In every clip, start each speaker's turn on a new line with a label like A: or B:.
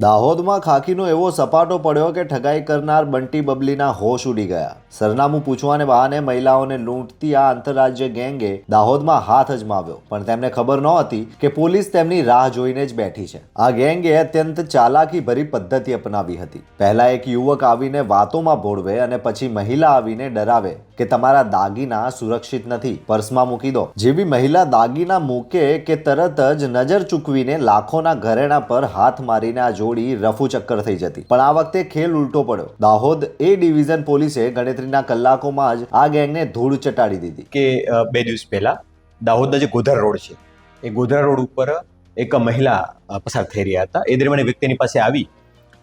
A: દાહોદમાં ખાખીનો એવો સપાટો પડ્યો કે ઠગાઈ કરનાર બંટી બબલીના હોશ ઉડી ગયા. સરનામું પૂછવાને બહાને મહિલાઓને લૂંટતી આ આંતરરાજ્ય ગેંગે દાહોદમાં હાથ અજમાવ્યો, પણ તેમને ખબર નહોતી કે પોલીસ તેમની રાહ જોઈને જ બેઠી છે. આ ગેંગે અત્યંત ચાલાકીભરી પદ્ધતિ અપનાવી હતી. પહેલા એક યુવક આવીને વાતોમાં ભોળવે અને પછી મહિલા આવીને ડરાવે કે તમારા દાગીના સુરક્ષિત નથી, પર્સમાં મૂકી દો. જેવી મહિલા દાગીના મૂકે કે તરત જ નજર ચૂકવીને લાખોના ઘરેણા પર હાથ મારીને આ જોડી રફુ ચક્કર થઈ જતી. પણ આ વખતે ખેલ ઉલટો પડ્યો. દાહોદ એ ડિવિઝન પોલીસે ગણતરીના કલાકોમાં જ આ ગેંગને ધૂળ ચટાડી દીધી.
B: કે 2 દિવસ પહેલા દાહોદના જે ગોધરા રોડ છે એ ગોધરા રોડ ઉપર એક મહિલા પસાર થઈ રહ્યા હતા. એ દરમિયાન વ્યક્તિની પાસે આવી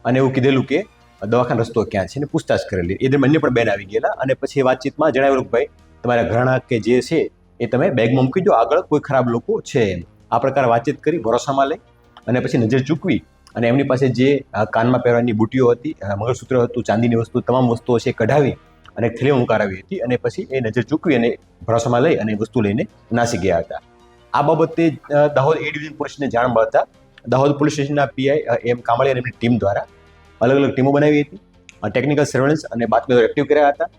B: અને એવું કીધેલું કે દવાખાના રસ્તો ક્યાં છે, ને પૂછતાછ કરેલી. એ દરમિયાન અન્ય પણ બેન આવી ગયેલા અને પછી વાતચીતમાં જણાવેલું કે ભાઈ તમારા ઘરેણા કે જે છે એ તમે બેગમાં મૂકી દો, આગળ કોઈ ખરાબ લોકો છે એમ. આ પ્રકારે વાતચીત કરી ભરોસામાં લઈ અને પછી નજર ચૂકવી અને એમની પાસે જે કાનમાં પહેરવાની બુટીઓ હતી, મંગળસૂત્ર હતું, ચાંદીની વસ્તુ, તમામ વસ્તુઓ છે કઢાવી અને એક થેલીમાં મુકાવી હતી અને પછી એ નજર ચૂકવી અને ભરોસામાં લઈ અને વસ્તુ લઈને નાસી ગયા હતા. આ બાબતે દાહોદ એ ડિવિઝન પોલીસને જાણ મળતા દાહોદ પોલીસ સ્ટેશનના પીઆઈ એમ કામળી અને એમની ટીમ દ્વારા અલગ અલગ ટીમો બનાવી હતી. ટેકનિકલ સર્વેલન્સ અને બાતમીદારો એક્ટિવ કર્યા હતા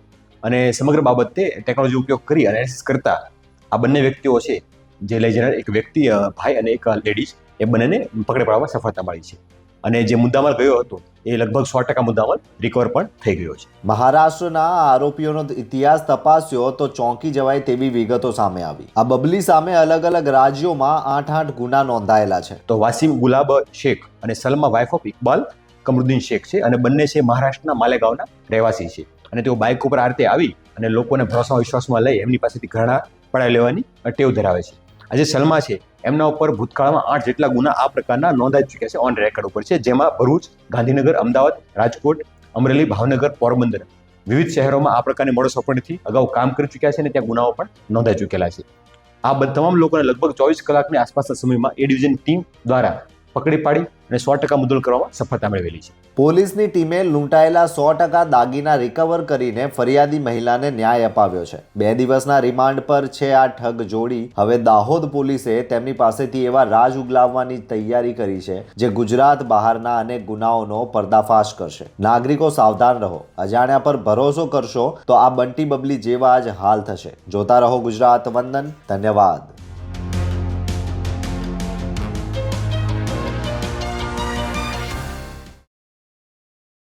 B: અને સમગ્ર બાબતે ટેકનોલોજી ઉપયોગ કરી એનાલિસિસ કરતા આ બંને વ્યક્તિઓ છે જે લઈ જનાર એક વ્યક્તિ ભાઈ અને એક લેડીઝ એ બંનેને પકડી પાડવામાં સફળતા મળી છે અને જે મુદ્દામાલ ગયો હતો એ લગભગ 100% મુદ્દામાલ રિકવર પણ થઈ ગયો છે.
A: મહારાષ્ટ્રના આરોપીઓનો ઇતિહાસ તપાસ્યો તો ચોંકી જવાય તેવી વિગતો સામે આવી. આ બબલી સામે અલગ અલગ રાજ્યોમાં 8 ગુના નોંધાયેલા છે.
B: તો વાસીમ ગુલાબ શેખ અને સલમા વાઇફ ઓફ ઇકબાલ કમરુદ્દીન શેખ છે અને બંને છે મહારાષ્ટ્રના માલેગાંવના રહેવાસી છે અને તેઓ બાઇક ઉપર આ રીતે આવી અને લોકોને ભરોસામાં વિશ્વાસમાં લઈ એમની પાસેથી ઘરેણા પડાવી લેવાની ટેવ ધરાવે છે. આજે સલમા છે એમના ઉપર ભૂતકાળમાં 8 જેટલા ગુના આ પ્રકારના નોંધાઈ ચૂક્યા છે, ઓન રેકોર્ડ ઉપર છે, જેમાં ભરૂચ, ગાંધીનગર, અમદાવાદ, રાજકોટ, અમરેલી, ભાવનગર, પોરબંદર વિવિધ શહેરોમાં આ પ્રકારની મોડસ ઓપરેન્ડીથી અગાઉ કામ કરી ચૂક્યા છે અને ત્યાં ગુનાઓ પણ નોંધાઈ ચૂકેલા છે. આ તમામ લોકોને લગભગ 24 કલાકની આસપાસના સમયમાં એ ડિવિઝન ટીમ દ્વારા પકડી પાડી અને 100% મુદ્દલ કરવામાં સફળતા મેળવેલી છે.
A: પોલીસની ટીમે લૂંટાયેલા 100% દાગીના રિકવર કરીને ફરિયાદી મહિલાને ન્યાય અપાવ્યો છે. 2 દિવસના રિમાન્ડ પર છે આ ઠગ જોડી. હવે દાહોદ પોલીસે તેમની પાસેથી એવા રાજ ઉગલાવવાની તૈયારી કરી છે જે ગુજરાત બહારના અનેક ગુનાઓનો પર્દાફાશ કરશે. નાગરિકો સાવધાન રહો. અજાણ્યા પર ભરોસો કરશો તો આ બંટી બબલી જેવા જ હાલ થશે. જોતા રહો ગુજરાત વંદન. ધન્યવાદ.